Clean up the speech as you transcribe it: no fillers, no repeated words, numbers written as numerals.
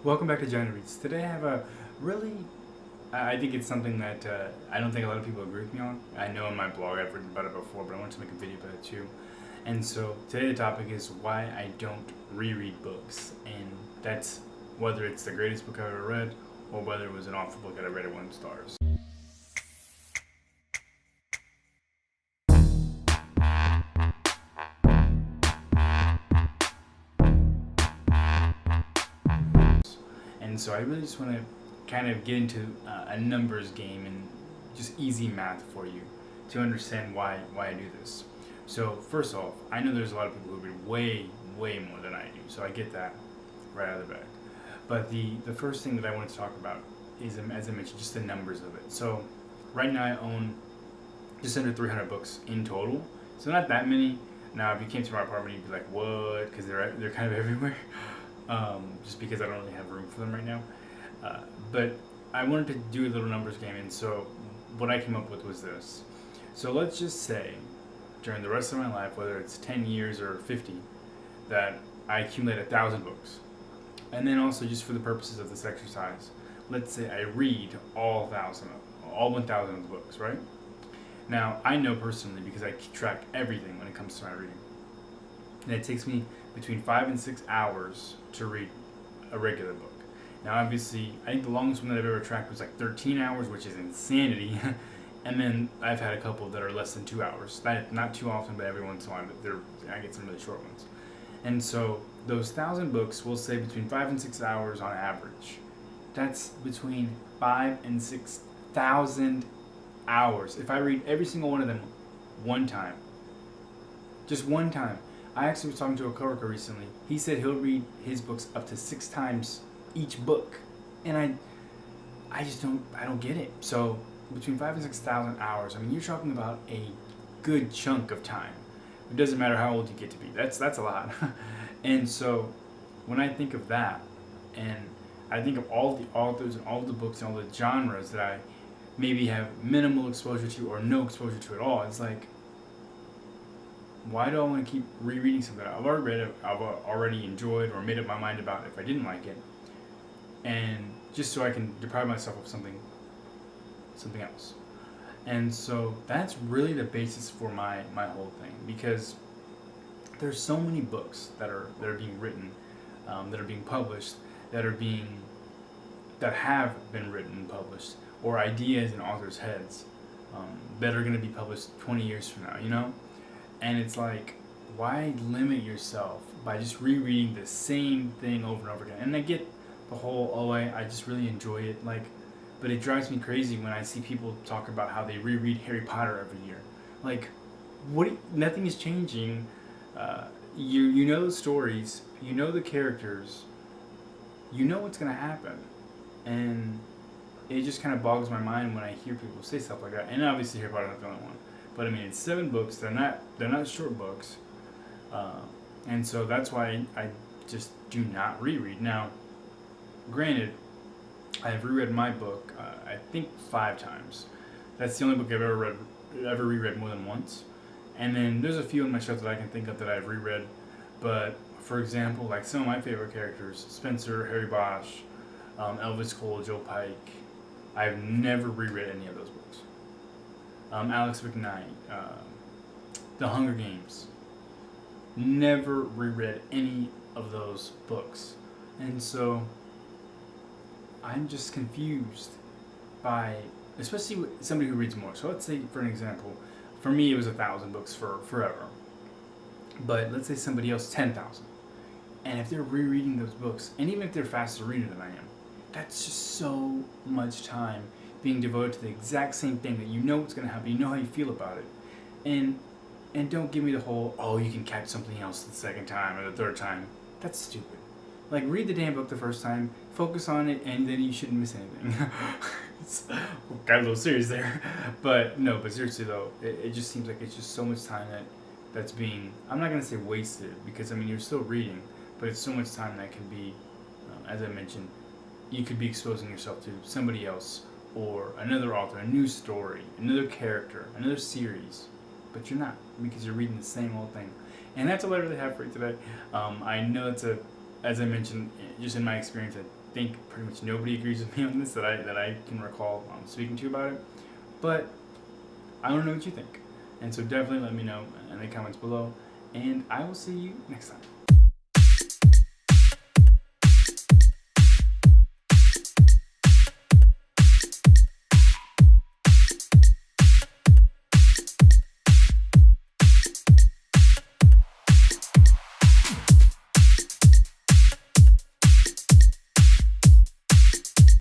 Welcome back to John Reads. Today I have a really, I think it's something that I don't think a lot of people agree with me on. I know in my blog I've written about it before, but I wanted to make a video about it too. And so today the topic is why I don't reread books. And that's whether it's the greatest book I've ever read or whether it was an awful book that I rated 1 stars. And so I really just want to kind of get into a numbers game and just easy math for you to understand why I do this. So first off, I know there's a lot of people who read way more than I do, so I get that right out of the bag. But the first thing that I want to talk about is, as I mentioned, just the numbers of it. So right now I own just under 300 books in total, so not that many. Now if you came to my apartment you'd be like, what? Because they're kind of everywhere. Just because I don't really have room for them right now. But I wanted to do a little numbers game, and so what I came up with was this. So let's just say during the rest of my life, whether it's 10 years or 50, that I accumulate 1,000 books. And then also, just for the purposes of this exercise, let's say I read all 1,000 of the books, right? Now, I know personally, because I keep track everything when it comes to my reading, and it takes me between 5 and 6 hours to read a regular book. Now, obviously, I think the longest one that I've ever tracked was like 13 hours, which is insanity. And then I've had a couple that are less than 2 hours. Not too often, but every once in a while, I get some really short ones. And so those 1,000 books, we'll say between 5 and 6 hours on average. That's between 5 and 6,000 hours. If I read every single one of them one time, just one time. I actually was talking to a coworker recently. He said he'll read his books up to 6 times each book, and I don't get it. So between 5 and 6,000 hours, I mean, you're talking about a good chunk of time. It doesn't matter how old you get to be. That's a lot. And so when I think of that, and I think of all the authors and all the books and all the genres that I maybe have minimal exposure to or no exposure to at all, it's like, why do I want to keep rereading something I've already read, I've already enjoyed, or made up my mind about if I didn't like it, and just so I can deprive myself of something else? And so that's really the basis for my whole thing, because there's so many books that are being written, that are being published, that have been written and published, or ideas in authors' heads that are going to be published 20 years from now, you know? And it's like, why limit yourself by just rereading the same thing over and over again? And I get the whole, I just really enjoy it, like, but it drives me crazy when I see people talk about how they reread Harry Potter every year. Like, nothing is changing. You know the stories, you know the characters, you know what's gonna happen, and it just kind of boggles my mind when I hear people say stuff like that. And obviously Harry Potter's not the only one. But I mean, it's 7 books. They're not short books, and so that's why I just do not reread. Now, granted, I have reread my book I think 5 times. That's the only book I've ever reread more than once. And then there's a few on my shelf that I can think of that I've reread. But for example, like some of my favorite characters, Spencer, Harry Bosch, Elvis Cole, Joe Pike, I've never reread any of those books. Alex McKnight, The Hunger Games. Never reread any of those books. And so I'm just confused by, especially with somebody who reads more. So let's say, for an example, for me it was 1,000 books for forever. But let's say somebody else 10,000. And if they're rereading those books, and even if they're faster reader than I am, that's just so much time being devoted to the exact same thing that you know what's going to happen, you know how you feel about it. And don't give me the whole, you can catch something else the second time or the third time. That's stupid. Like, read the damn book the first time, focus on it, and then you shouldn't miss anything. Got a little serious there. But seriously though, it just seems like it's just so much time that's being, I'm not going to say wasted, because I mean, you're still reading, but it's so much time that can be, as I mentioned, you could be exposing yourself to somebody else, or another author, a new story, another character, another series, but you're not, because you're reading the same old thing. And that's all I really have for you today. I know it's as I mentioned, just in my experience, think pretty much nobody agrees with me on this that I can recall speaking to you about it. But I don't know what you think. And so definitely let me know in the comments below. And I will see you next time.